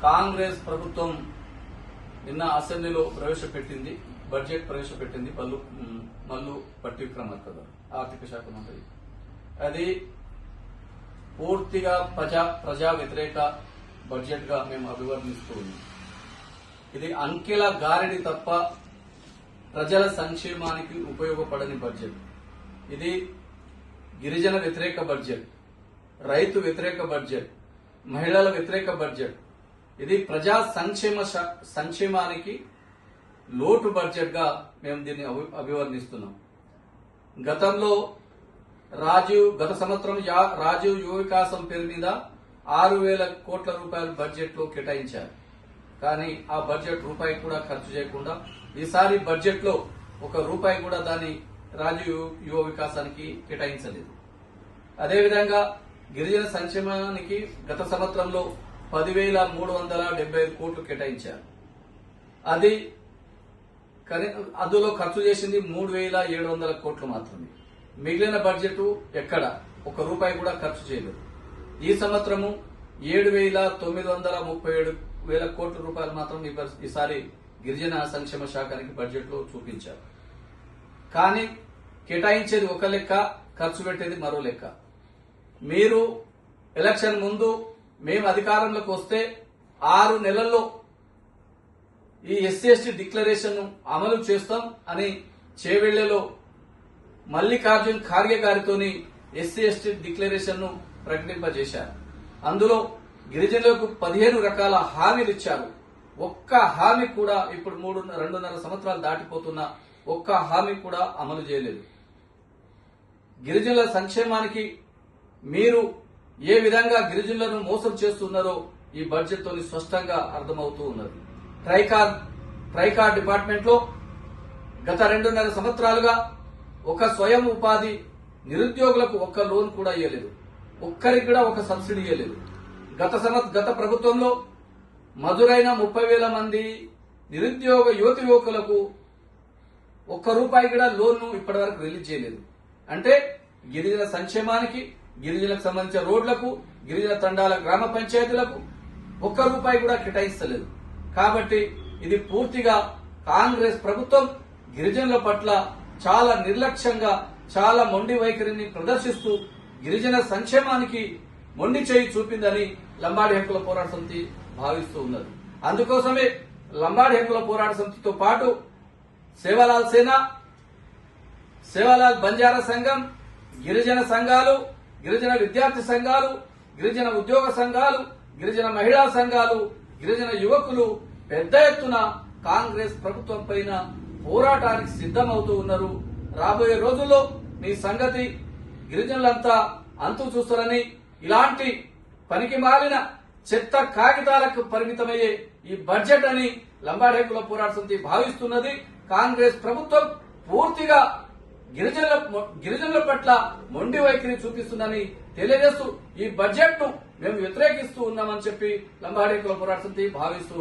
కాంగ్రెస్ ప్రభుత్వం నిన్న అసెంబ్లీలో బడ్జెట్ ప్రవేశపెట్టింది మల్లు పట్టి విక్రమార్క గారు, ఆర్థిక శాఖ మంత్రి. అది పూర్తిగా ప్రజా వ్యతిరేక బడ్జెట్ గా మేము అభివర్ణిస్తూ ఉన్నాం. ఇది అంకెల గారడి తప్ప ప్రజల సంక్షేమానికి ఉపయోగపడని బడ్జెట్. ఇది గిరిజన వ్యతిరేక బడ్జెట్, రైతు వ్యతిరేక బడ్జెట్, మహిళల వ్యతిరేక బడ్జెట్. ఇది ప్రజా సంక్షేమానికి లోటు బడ్జెట్ గా మేము దీన్ని అభివర్ణిస్తున్నాం. గతంలో గత సంవత్సరం రాజీవ్ యువ వికాసం పేరు మీద 6,000 కోట్ల రూపాయలు బడ్జెట్ లో కేటాయించారు. కానీ ఆ బడ్జెట్ రూపాయి కూడా ఖర్చు చేయకుండా ఈసారి బడ్జెట్ లో ₹1 కూడా దాన్ని రాజీవ్ యువ వికాసానికి కేటాయించలేదు. అదేవిధంగా గిరిజన సంక్షేమానికి గత సంవత్సరంలో 10,375 కోట్లు కేటాయించారు. అందులో ఖర్చు చేసింది 3,700 కోట్లు మాత్రమే. మిగిలిన బడ్జెట్ ఎక్కడ ₹1 కూడా ఖర్చు చేయలేదు. ఈ సంవత్సరము 7,937 కోట్ల రూపాయలు మాత్రం ఈసారి గిరిజన సంక్షేమ శాఖకి బడ్జెట్ లో చూపించారు. కానీ కేటాయించేది ఒక లెక్క, ఖర్చు పెట్టేది మరో లెక్క. మీరు ఎలక్షన్ ముందు మేము అధికారంలోకి వస్తే 6 నెలల్లో ఈ SC/ST డిక్లరేషన్ అమలు చేస్తాం అని చేవెళ్లలో మల్లికార్జున్ ఖార్గే గారితోని SC/ST డిక్లరేషన్ ను ప్రకటింపజేశారు. అందులో గిరిజనులకు 15 రకాల హామీలు ఇచ్చారు. ఒక్క హామీ కూడా ఇప్పుడు 2.5 సంవత్సరాలు దాటిపోతున్న ఒక్క హామీ కూడా అమలు చేయలేదు. గిరిజనుల సంక్షేమానికి మీరు ఏ విధంగా గిరిజనులను మోసం చేస్తున్నారో ఈ బడ్జెట్ తోని స్పష్టంగా అర్థమవుతూ ఉన్నది. ట్రైకార్ డిపార్ట్మెంట్ లో గత 2.5 సంవత్సరాలుగా ఒక స్వయం ఉపాధి నిరుద్యోగులకు ఒక్క లోన్ కూడా ఇవ్వలేదు. ఒక్కరికి కూడా ఒక సబ్సిడీ ఇవ్వలేదు. గత ప్రభుత్వంలో మధురైన 30,000 మంది నిరుద్యోగ యువకులకు ₹1 కూడా లోన్ ఇప్పటి వరకు రిలీజ్ చేయలేదు. అంటే గిరిజన సంక్షేమానికి, గిరిజనకు సంబంధించిన రోడ్లకు, గిరిజన తండాల గ్రామ పంచాయతీలకు ₹1 కూడా కేటాయిస్తలేదు. కాబట్టి ఇది పూర్తిగా కాంగ్రెస్ ప్రభుత్వం గిరిజనుల పట్ల చాలా నిర్లక్ష్యంగా, చాలా మొండి వైఖరిని ప్రదర్శిస్తూ గిరిజన సంక్షేమానికి మొండి చేయి చూపిందని లంబాడి హక్కుల పోరాట సమితి భావిస్తూ ఉన్నది. అందుకోసమే లంబాడి హక్కుల పోరాట సమితితో పాటు సేవాలాల్ సేన, సేవాలాల్ బంజారా సంఘం, గిరిజన సంఘాలు, గిరిజన విద్యార్థి సంఘాలు, గిరిజన ఉద్యోగ సంఘాలు, గిరిజన మహిళా సంఘాలు, గిరిజన యువకులు పెద్ద ఎత్తున కాంగ్రెస్ ప్రభుత్వం పైన పోరాటానికి సిద్దమవుతూ ఉన్నారు. రాబోయే రోజుల్లో మీ సంగతి గిరిజనులంతా అంతు చూస్తారని, ఇలాంటి పనికి మాలిన చెత్త కాగితాలకు పరిమితమయ్యే ఈ బడ్జెట్ అని లంబాడి హక్కుల పోరాట సమితి భావిస్తున్నది. కాంగ్రెస్ ప్రభుత్వం పూర్తిగా గిరిజనుల పట్ల మొండి వైఖరి చూపిస్తుందని తెలియజేస్తూ ఈ బడ్జెట్ ను మేము వ్యతిరేకిస్తూ ఉన్నామని చెప్పి లంబాడి హక్కుల పోరాట సమితి భావిస్తూ